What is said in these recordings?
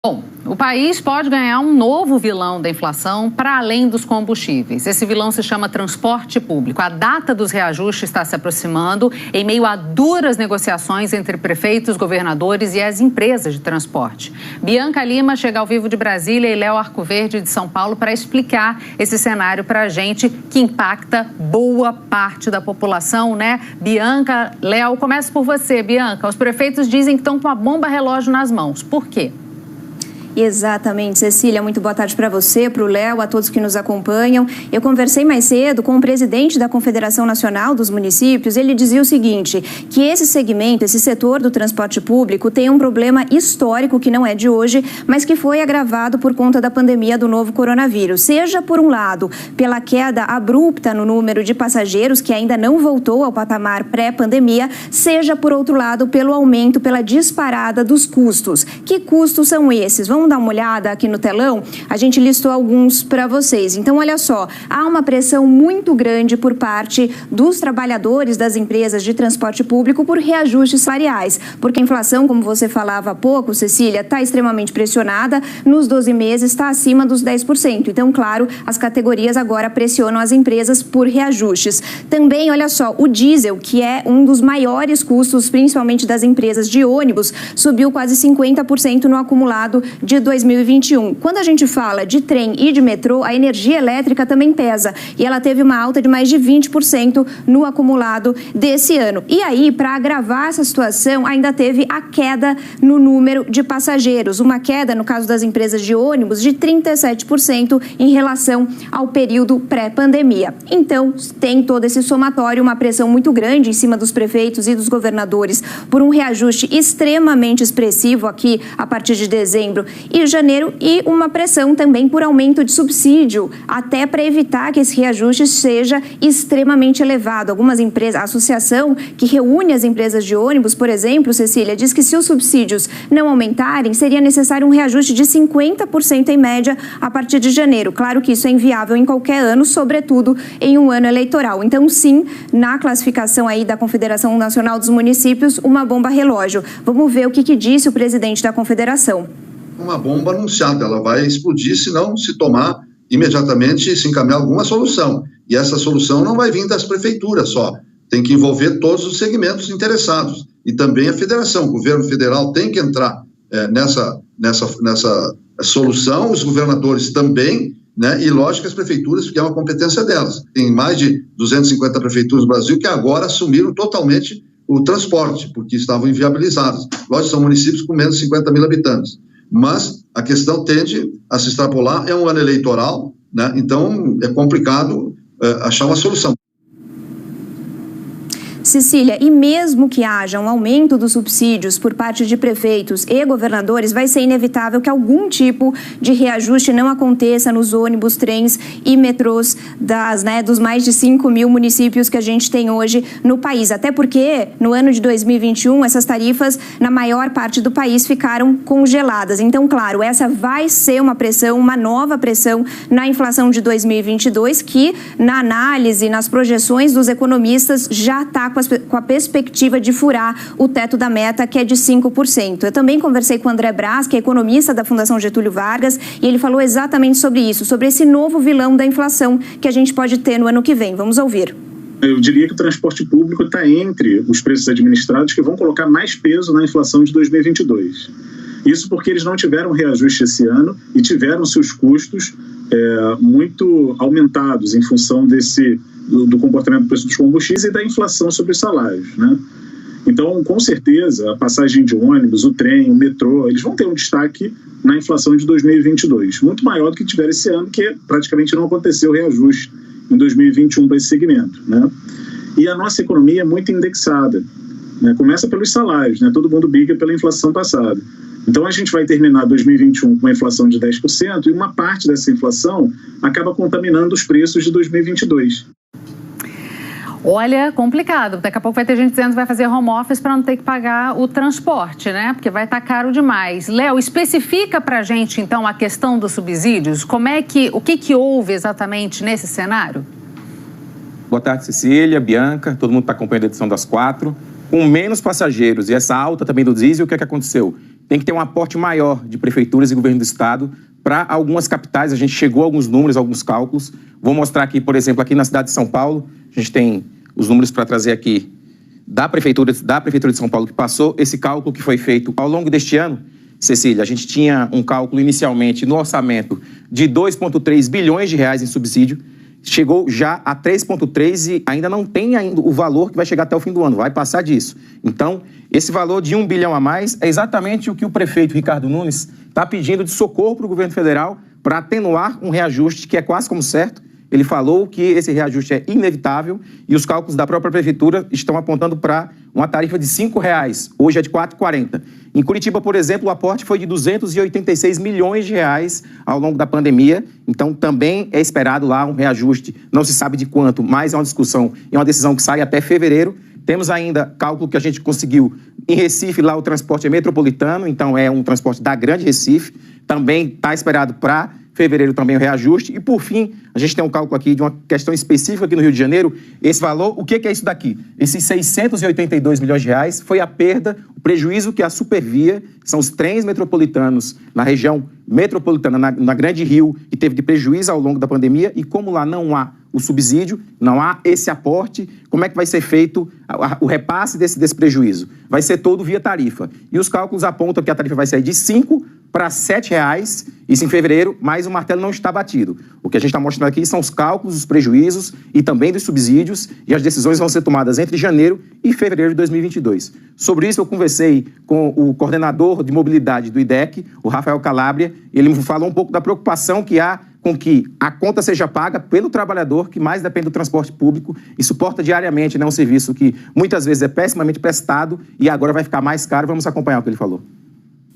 Bom, o país pode ganhar um novo vilão da inflação para além dos combustíveis. Esse vilão se chama transporte público. A data dos reajustes está se aproximando em meio a duras negociações entre prefeitos, governadores e as empresas de transporte. Bianca Lima chega ao vivo de Brasília e Léo Arcoverde de São Paulo para explicar esse cenário para a gente que impacta boa parte da população, né? Bianca, Léo, começo por você, Bianca. Os prefeitos dizem que estão com a bomba relógio nas mãos. Por quê? Exatamente, Cecília, muito boa tarde para você, para o Léo, a todos que nos acompanham. Eu conversei mais cedo com o presidente da Confederação Nacional dos Municípios. Ele dizia o seguinte, que esse segmento, esse setor do transporte público tem um problema histórico que não é de hoje, mas que foi agravado por conta da pandemia do novo coronavírus. Seja, por um lado, pela queda abrupta no número de passageiros, que ainda não voltou ao patamar pré-pandemia, seja, por outro lado, pelo aumento, pela disparada dos custos. Que custos são esses? Vamos dar uma olhada aqui no telão? A gente listou alguns para vocês. Então, olha só, há uma pressão muito grande por parte dos trabalhadores das empresas de transporte público por reajustes salariais, porque a inflação, como você falava há pouco, Cecília, está extremamente pressionada, nos 12 meses está acima dos 10%. Então, claro, as categorias agora pressionam as empresas por reajustes. Também, olha só, o diesel, que é um dos maiores custos, principalmente das empresas de ônibus, subiu quase 50% no acumulado de 2021. Quando a gente fala de trem e de metrô, a energia elétrica também pesa e ela teve uma alta de mais de 20% no acumulado desse ano. E aí, para agravar essa situação, ainda teve a queda no número de passageiros, uma queda, no caso das empresas de ônibus, de 37% em relação ao período pré-pandemia. Então, tem todo esse somatório, uma pressão muito grande em cima dos prefeitos e dos governadores por um reajuste extremamente expressivo aqui a partir de dezembro e janeiro, e uma pressão também por aumento de subsídio, até para evitar que esse reajuste seja extremamente elevado. Algumas empresas, a associação que reúne as empresas de ônibus, por exemplo, Cecília, diz que se os subsídios não aumentarem, seria necessário um reajuste de 50% em média a partir de janeiro. Claro que isso é inviável em qualquer ano, sobretudo em um ano eleitoral. Então, sim, na classificação aí da Confederação Nacional dos Municípios, uma bomba relógio. Vamos ver o que disse o presidente da Confederação. Uma bomba anunciada, ela vai explodir se não se tomar imediatamente, se encaminhar alguma solução. E essa solução não vai vir das prefeituras só, tem que envolver todos os segmentos interessados e também a federação. O governo federal tem que entrar nessa solução, os governadores também, né? E lógico as prefeituras, porque é uma competência delas. Tem mais de 250 prefeituras no Brasil que agora assumiram totalmente o transporte, porque estavam inviabilizadas. Lógico, são municípios com menos de 50 mil habitantes. Mas a questão tende a se extrapolar, é um ano eleitoral, né? Então é complicado achar uma solução. Cecília, e mesmo que haja um aumento dos subsídios por parte de prefeitos e governadores, vai ser inevitável que algum tipo de reajuste não aconteça nos ônibus, trens e metrôs dos mais de 5 mil municípios que a gente tem hoje no país. Até porque, no ano de 2021, essas tarifas, na maior parte do país, ficaram congeladas. Então, claro, essa vai ser uma pressão, uma nova pressão na inflação de 2022, que, na análise, nas projeções dos economistas, já está com a perspectiva de furar o teto da meta, que é de 5%. Eu também conversei com o André Braz, que é economista da Fundação Getúlio Vargas, e ele falou exatamente sobre isso, sobre esse novo vilão da inflação que a gente pode ter no ano que vem. Vamos ouvir. Eu diria que o transporte público está entre os preços administrados que vão colocar mais peso na inflação de 2022. Isso porque eles não tiveram reajuste esse ano e tiveram seus custos muito aumentados em função do comportamento do preço dos combustíveis e da inflação sobre os salários, né? Então, com certeza, a passagem de ônibus, o trem, o metrô, eles vão ter um destaque na inflação de 2022, muito maior do que tiveram esse ano, que praticamente não aconteceu o reajuste em 2021 para esse segmento, né? E a nossa economia é muito indexada, né? Começa pelos salários, né? Todo mundo briga pela inflação passada. Então, a gente vai terminar 2021 com uma inflação de 10% e uma parte dessa inflação acaba contaminando os preços de 2022. Olha, complicado. Daqui a pouco vai ter gente dizendo que vai fazer home office para não ter que pagar o transporte, né? Porque vai estar caro demais. Léo, especifica para a gente, então, a questão dos subsídios. O que houve exatamente nesse cenário? Boa tarde, Cecília, Bianca, todo mundo está acompanhando a edição das 4. Com menos passageiros e essa alta também do diesel, o que é que aconteceu? tem que ter um aporte maior de prefeituras e governo do estado. Para algumas capitais, a gente chegou a alguns números, alguns cálculos. Vou mostrar aqui, por exemplo, aqui na cidade de São Paulo, a gente tem os números para trazer aqui da Prefeitura de São Paulo, que passou esse cálculo que foi feito ao longo deste ano. Cecília, a gente tinha um cálculo inicialmente no orçamento de 2,3 bilhões de reais em subsídio, chegou já a 3,3 e ainda não tem ainda o valor que vai chegar até o fim do ano, vai passar disso. Então, esse valor de 1 bilhão a mais é exatamente o que o prefeito Ricardo Nunes está pedindo de socorro para o governo federal para atenuar um reajuste que é quase como certo. Ele falou que esse reajuste é inevitável e os cálculos da própria prefeitura estão apontando para uma tarifa de R$ 5,00. Hoje é de R$ 4,40. Em Curitiba, por exemplo, o aporte foi de 286 milhões de reais ao longo da pandemia. Então, também é esperado lá um reajuste, não se sabe de quanto, mas é uma discussão e uma decisão que sai até fevereiro. Temos ainda cálculo que a gente conseguiu em Recife, lá o transporte é metropolitano, então é um transporte da Grande Recife. Também está esperado para fevereiro também o reajuste. E, por fim, a gente tem um cálculo aqui de uma questão específica aqui no Rio de Janeiro. Esse valor, o que é isso daqui? Esses 682 milhões de reais foi a perda, o prejuízo que a Supervia, que são os trens metropolitanos na região metropolitana, na Grande Rio, que teve de prejuízo ao longo da pandemia. E como lá não há o subsídio, não há esse aporte, como é que vai ser feito o repasse desse prejuízo? Vai ser todo via tarifa. E os cálculos apontam que a tarifa vai sair de R$ 5 para R$ 7,00, isso em fevereiro, mas o martelo não está batido. O que a gente está mostrando aqui são os cálculos dos prejuízos e também dos subsídios, e as decisões vão ser tomadas entre janeiro e fevereiro de 2022. Sobre isso, eu conversei com o coordenador de mobilidade do IDEC, o Rafael Calabria. Ele me falou um pouco da preocupação que há com que a conta seja paga pelo trabalhador que mais depende do transporte público e suporta diariamente, né, um serviço que muitas vezes é pessimamente prestado e agora vai ficar mais caro. Vamos acompanhar o que ele falou.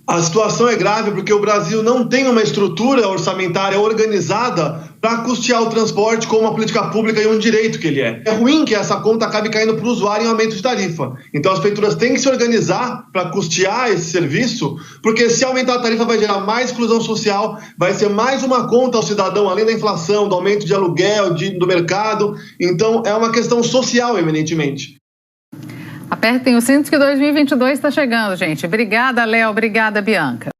A situação é grave porque o Brasil não tem uma estrutura orçamentária organizada para custear o transporte como uma política pública e um direito que ele é. É ruim que essa conta acabe caindo para o usuário em aumento de tarifa. Então as prefeituras têm que se organizar para custear esse serviço, porque se aumentar a tarifa vai gerar mais exclusão social, vai ser mais uma conta ao cidadão, além da inflação, do aumento de aluguel, do mercado. Então é uma questão social, eminentemente. Apertem os cintos que 2022 está chegando, gente. Obrigada, Léo. Obrigada, Bianca.